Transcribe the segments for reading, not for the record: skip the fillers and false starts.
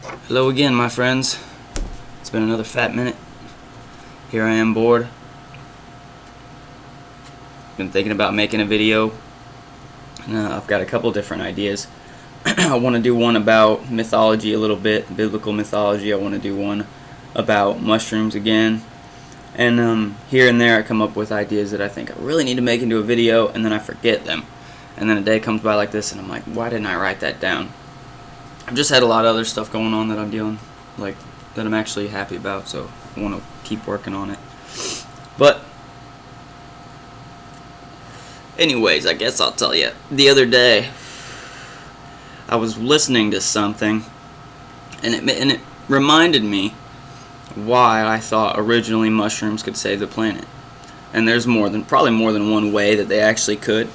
Hello again, my friends. It's been another fat minute. Here I am bored. Been thinking about making a video. I've got a couple different ideas. I want to do one about mythology a little bit, biblical mythology. I want to do one about mushrooms again. And here and there I come up with ideas that I think I really need to make into a video, and then I forget them. And then a day comes by like this, and I'm like, why didn't I write that down? I've just had a lot of other stuff going on that I'm dealing, like, that I'm actually happy about, so I want to keep working on it. But anyways, I guess I'll tell you. The other day, I was listening to something, and it reminded me why I thought originally mushrooms could save the planet. And there's probably more than one way that they actually could.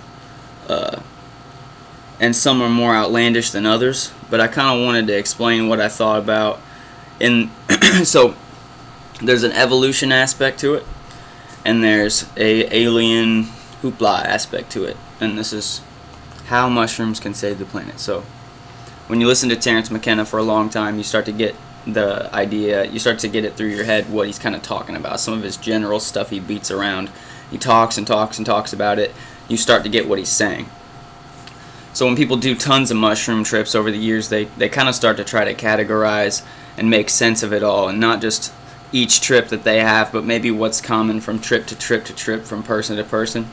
And some are more outlandish than others, but I kind of wanted to explain what I thought about. So there's an evolution aspect to it, and there's a alien hoopla aspect to it, and this is how mushrooms can save the planet. So when you listen to Terence McKenna for a long time, you start to get the idea, you start to get it through your head what he's kind of talking about. Some of his general stuff he beats around. He talks and talks and talks about it. You start to get what he's saying. So when people do tons of mushroom trips over the years, they kind of start to try to categorize and make sense of it all, and not just each trip that they have, but maybe what's common from trip to trip to trip, from person to person.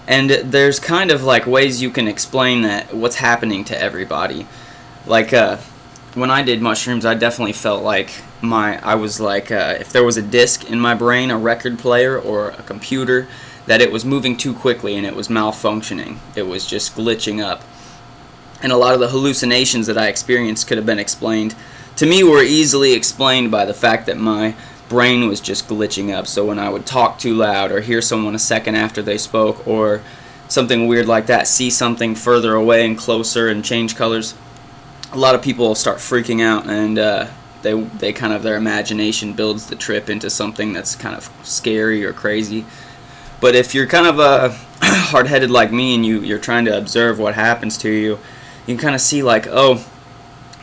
And there's kind of like ways you can explain that, what's happening to everybody. Like when I did mushrooms, I definitely felt like I was like, if there was a disc in my brain, a record player or a computer, that it was moving too quickly and it was malfunctioning. It was just glitching up. And a lot of the hallucinations that I experienced could have been explained, to me, were easily explained by the fact that my brain was just glitching up. So when I would talk too loud, or hear someone a second after they spoke, or something weird like that, see something further away and closer and change colors, a lot of people start freaking out, and they kind of, their imagination builds the trip into something that's kind of scary or crazy. But if you're kind of hard-headed like me, and you're trying to observe what happens to you, you can kind of see like, oh,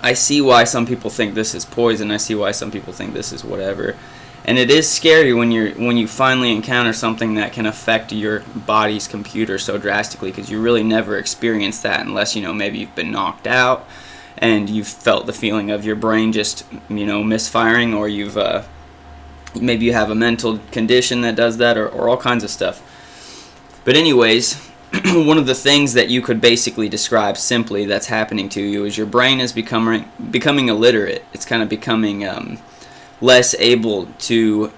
I see why some people think this is poison. I see why some people think this is whatever. And it is scary when you finally encounter something that can affect your body's computer so drastically, because you really never experience that unless, maybe you've been knocked out and you've felt the feeling of your brain just, misfiring, or maybe you have a mental condition that does that, or all kinds of stuff. But anyways, one of the things that you could basically describe simply that's happening to you is your brain is becoming illiterate. It's kind of becoming less able to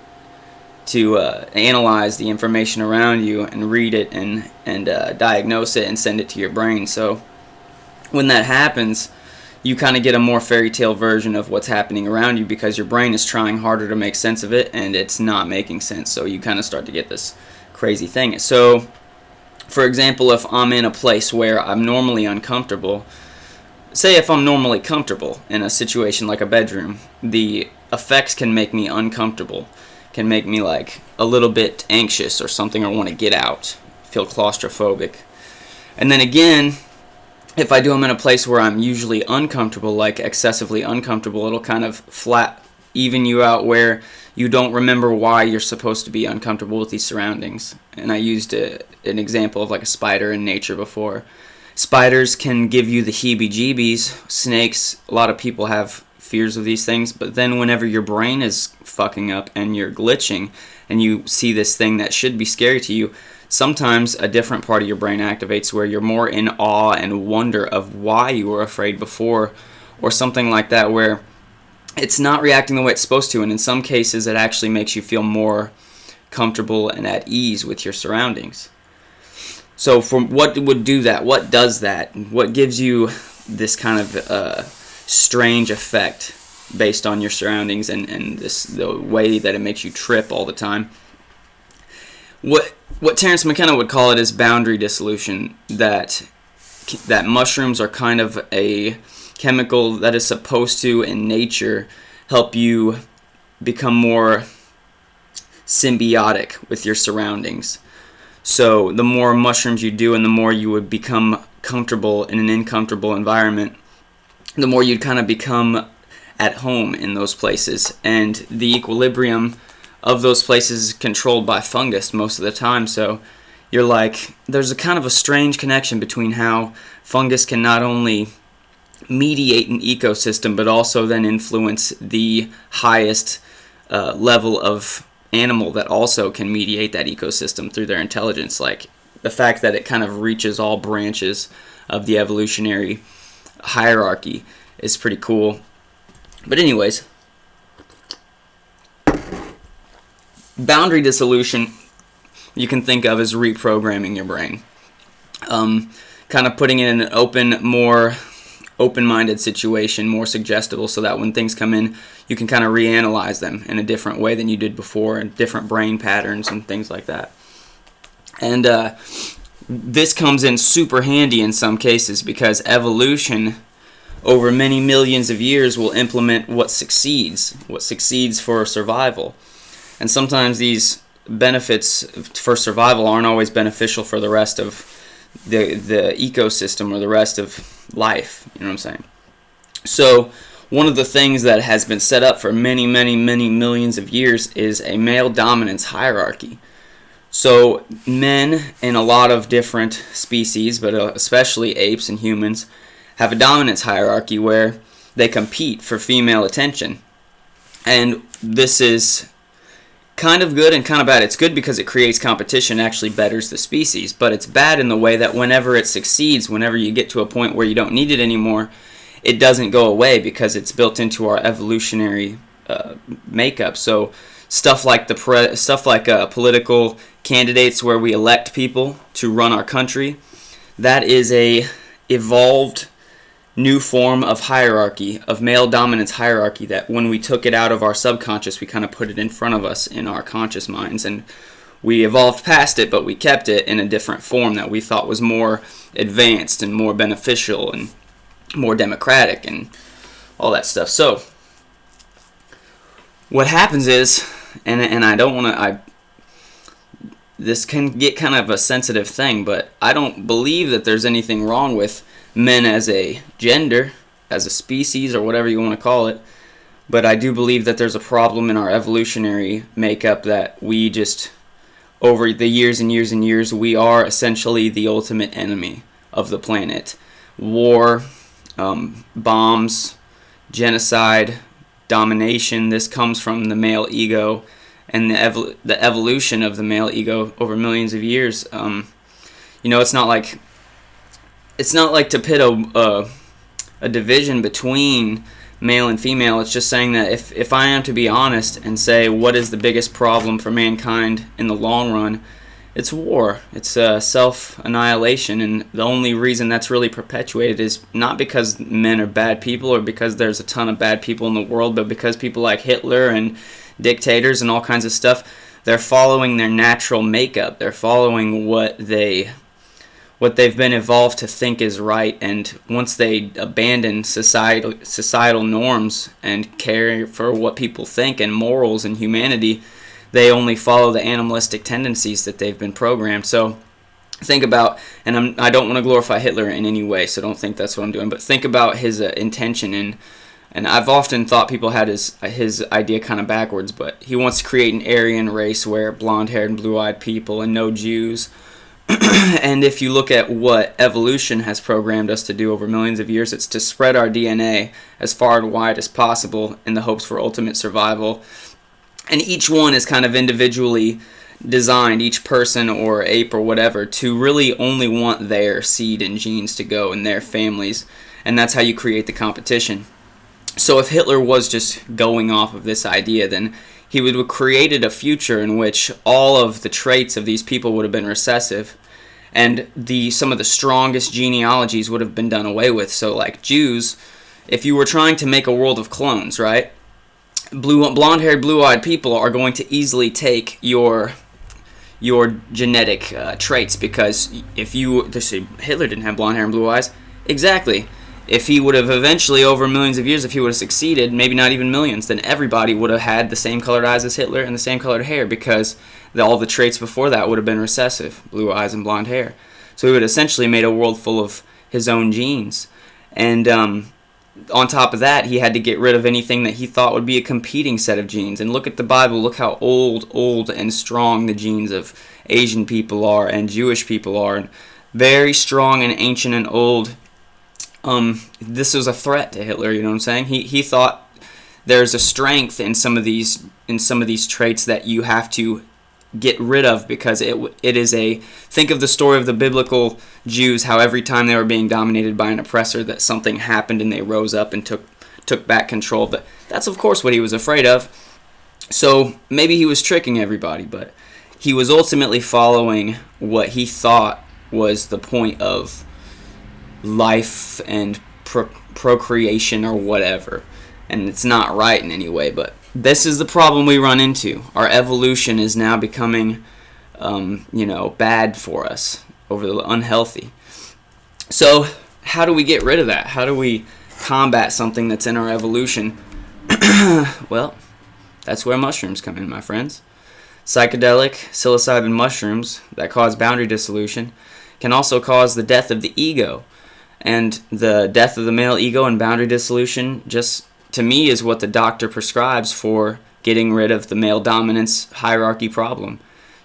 analyze the information around you and read it and diagnose it and send it to your brain. So when that happens, you kind of get a more fairy tale version of what's happening around you, because your brain is trying harder to make sense of it, and it's not making sense. So you kind of start to get this crazy thing. So, for example, if I'm in a place where I'm normally uncomfortable, say if I'm normally comfortable in a situation like a bedroom, the effects can make me uncomfortable, can make me like a little bit anxious or something, or want to get out, feel claustrophobic. And then again, if I do them in a place where I'm usually uncomfortable, like excessively uncomfortable, it'll kind of even you out, where you don't remember why you're supposed to be uncomfortable with these surroundings. And I used an example of like a spider in nature before. Spiders can give you the heebie-jeebies. Snakes, a lot of people have fears of these things, but then whenever your brain is fucking up and you're glitching and you see this thing that should be scary to you, sometimes a different part of your brain activates where you're more in awe and wonder of why you were afraid before, or something like that, where it's not reacting the way it's supposed to. And in some cases, it actually makes you feel more comfortable and at ease with your surroundings. So from what would do that? What does that? What gives you this kind of strange effect based on your surroundings and the way that it makes you trip all the time? What Terence McKenna would call it is boundary dissolution, that mushrooms are kind of a chemical that is supposed to, in nature, help you become more symbiotic with your surroundings. So the more mushrooms you do, and the more you would become comfortable in an uncomfortable environment, the more you'd kind of become at home in those places. And the equilibrium of those places is controlled by fungus most of the time. So you're like, there's a kind of a strange connection between how fungus can not only mediate an ecosystem, but also then influence the highest level of animal that also can mediate that ecosystem through their intelligence. Like the fact that it kind of reaches all branches of the evolutionary hierarchy is pretty cool. But anyways, boundary dissolution you can think of as reprogramming your brain. Kind of putting it in an more open-minded situation, more suggestible, so that when things come in, you can kind of reanalyze them in a different way than you did before, and different brain patterns and things like that. And this comes in super handy in some cases, because evolution over many millions of years will implement what succeeds for survival. And sometimes these benefits for survival aren't always beneficial for the rest of the ecosystem or the rest of life. You know what I'm saying? So one of the things that has been set up for many, many, many millions of years is a male dominance hierarchy. So men in a lot of different species, but especially apes and humans, have a dominance hierarchy where they compete for female attention. And this is kind of good and kind of bad. It's good because it creates competition, actually betters the species, but it's bad in the way that whenever it succeeds, whenever you get to a point where you don't need it anymore, it doesn't go away because it's built into our evolutionary makeup. So stuff like political candidates where we elect people to run our country, that is a evolved new form of hierarchy, of male dominance hierarchy, that when we took it out of our subconscious, we kind of put it in front of us in our conscious minds, and we evolved past it, but we kept it in a different form that we thought was more advanced and more beneficial and more democratic and all that stuff. So what happens is, and I don't want to, this can get kind of a sensitive thing, but I don't believe that there's anything wrong with men as a gender, as a species, or whatever you want to call it. But I do believe that there's a problem in our evolutionary makeup that we just, over the years and years and years, we are essentially the ultimate enemy of the planet. War, bombs, genocide, domination, this comes from the male ego and the evolution of the male ego over millions of years. It's not like to pit a division between male and female. It's just saying that if I am to be honest and say what is the biggest problem for mankind in the long run, it's war. It's self-annihilation, and the only reason that's really perpetuated is not because men are bad people or because there's a ton of bad people in the world, but because people like Hitler and dictators and all kinds of stuff, they're following their natural makeup. They're following what they've been evolved to think is right, and once they abandon societal norms and care for what people think and morals and humanity, they only follow the animalistic tendencies that they've been programmed. So think about, and I don't want to glorify Hitler in any way, so don't think that's what I'm doing, but think about his intention, and I've often thought people had his idea kind of backwards, but he wants to create an Aryan race where blonde-haired and blue-eyed people and no Jews. And if you look at what evolution has programmed us to do over millions of years, it's to spread our DNA as far and wide as possible in the hopes for ultimate survival. And each one is kind of individually designed, each person or ape or whatever, to really only want their seed and genes to go in their families. And that's how you create the competition. So if Hitler was just going off of this idea, then he would have created a future in which all of the traits of these people would have been recessive, and some of the strongest genealogies would have been done away with. So like Jews, if you were trying to make a world of clones, right? Blonde-haired, blue-eyed people are going to easily take your genetic traits, because if Hitler didn't have blonde hair and blue eyes, exactly. If he would have eventually, over millions of years, if he would have succeeded, maybe not even millions, then everybody would have had the same colored eyes as Hitler and the same colored hair, because all the traits before that would have been recessive, blue eyes and blonde hair. So he would have essentially made a world full of his own genes. And on top of that, he had to get rid of anything that he thought would be a competing set of genes. And look at the Bible. Look how old and strong the genes of Asian people are and Jewish people are. And very strong and ancient and old. This was a threat to Hitler. You know what I'm saying? He thought there's a strength in some of these traits that you have to get rid of, because it is a, think of the story of the biblical Jews, how every time they were being dominated by an oppressor that something happened and they rose up and took back control. But that's of course what he was afraid of. So maybe he was tricking everybody, but he was ultimately following what he thought was the point of life and procreation or whatever. And it's not right in any way, but this is the problem we run into. Our evolution is now becoming, bad for us, unhealthy. So how do we get rid of that? How do we combat something that's in our evolution? Well, that's where mushrooms come in, my friends. Psychedelic psilocybin mushrooms that cause boundary dissolution can also cause the death of the ego. And the death of the male ego and boundary dissolution, just to me, is what the doctor prescribes for getting rid of the male dominance hierarchy problem.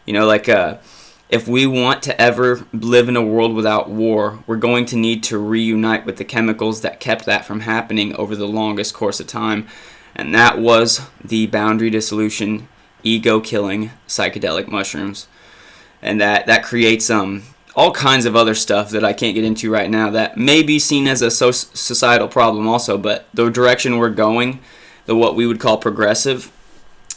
If we want to ever live in a world without war, we're going to need to reunite with the chemicals that kept that from happening over the longest course of time. And that was the boundary dissolution, ego-killing psychedelic mushrooms. And that creates all kinds of other stuff that I can't get into right now that may be seen as a societal problem also, but the direction we're going, what we would call progressive,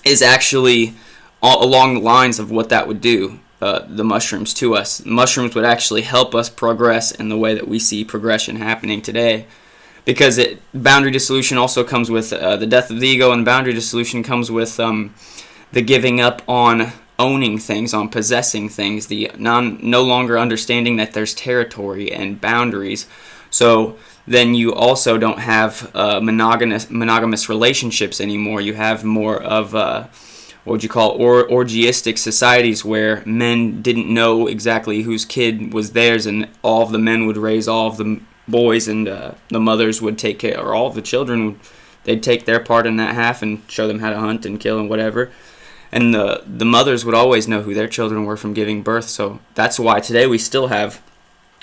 is actually all along the lines of what that would do, the mushrooms to us. Mushrooms would actually help us progress in the way that we see progression happening today, because boundary dissolution also comes with the death of the ego, and boundary dissolution comes with the giving up on owning things, on possessing things, the no longer understanding that there's territory and boundaries. So then you also don't have monogamous relationships anymore. You have more of what would you call orgiastic societies, where men didn't know exactly whose kid was theirs, and all of the men would raise all of the boys, and the mothers would take care, or all of the children, they'd take their part in that half and show them how to hunt and kill and whatever. And the mothers would always know who their children were from giving birth. So that's why today we still have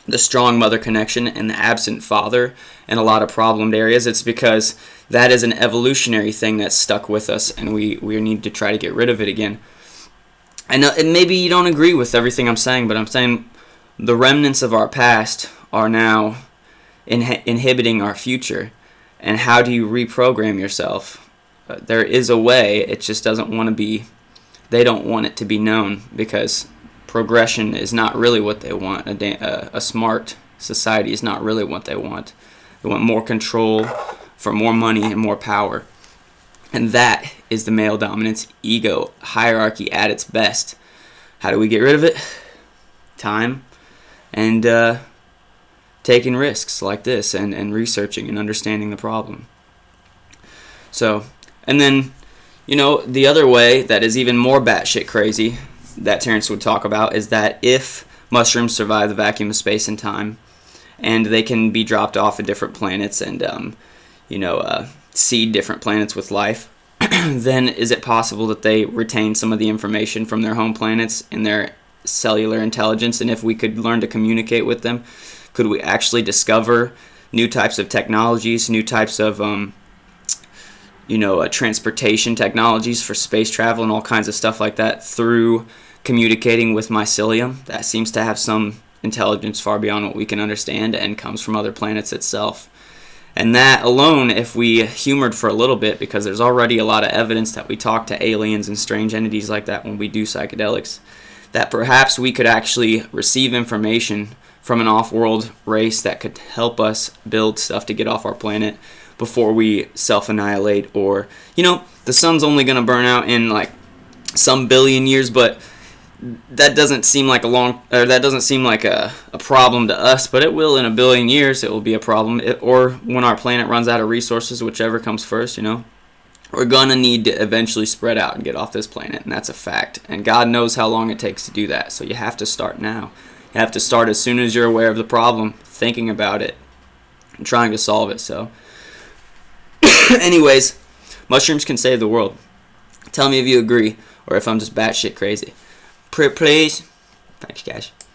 the strong mother connection and the absent father in a lot of problemed areas. It's because that is an evolutionary thing that's stuck with us, and we need to try to get rid of it again. And maybe you don't agree with everything I'm saying, but I'm saying the remnants of our past are now inhibiting our future. And how do you reprogram yourself? There is a way, it just doesn't want to be, they don't want it to be known, because progression is not really what they want. A smart society is not really what they want. They want more control for more money and more power. And that is the male dominance ego hierarchy at its best. How do we get rid of it? Time and taking risks like this, and researching and understanding the problem. So, and then, the other way that is even more batshit crazy that Terence would talk about is that if mushrooms survive the vacuum of space and time, and they can be dropped off at different planets and, seed different planets with life, then is it possible that they retain some of the information from their home planets in their cellular intelligence? And if we could learn to communicate with them, could we actually discover new types of technologies, new types of transportation technologies for space travel and all kinds of stuff like that through communicating with mycelium that seems to have some intelligence far beyond what we can understand and comes from other planets itself? And that alone, if we humored for a little bit, because there's already a lot of evidence that we talk to aliens and strange entities like that when we do psychedelics, that perhaps we could actually receive information from an off-world race that could help us build stuff to get off our planet before we self-annihilate. Or, the sun's only going to burn out in like some billion years, but that doesn't seem like a problem to us, but it will in a billion years. It will be a problem, or when our planet runs out of resources, whichever comes first. We're gonna need to eventually spread out and get off this planet, and that's a fact. And God knows how long it takes to do that. So you have to start now. You have to start as soon as you're aware of the problem, thinking about it, and trying to solve it. So Anyways, mushrooms can save the world. Tell me if you agree or if I'm just batshit crazy. Please. Thanks, guys.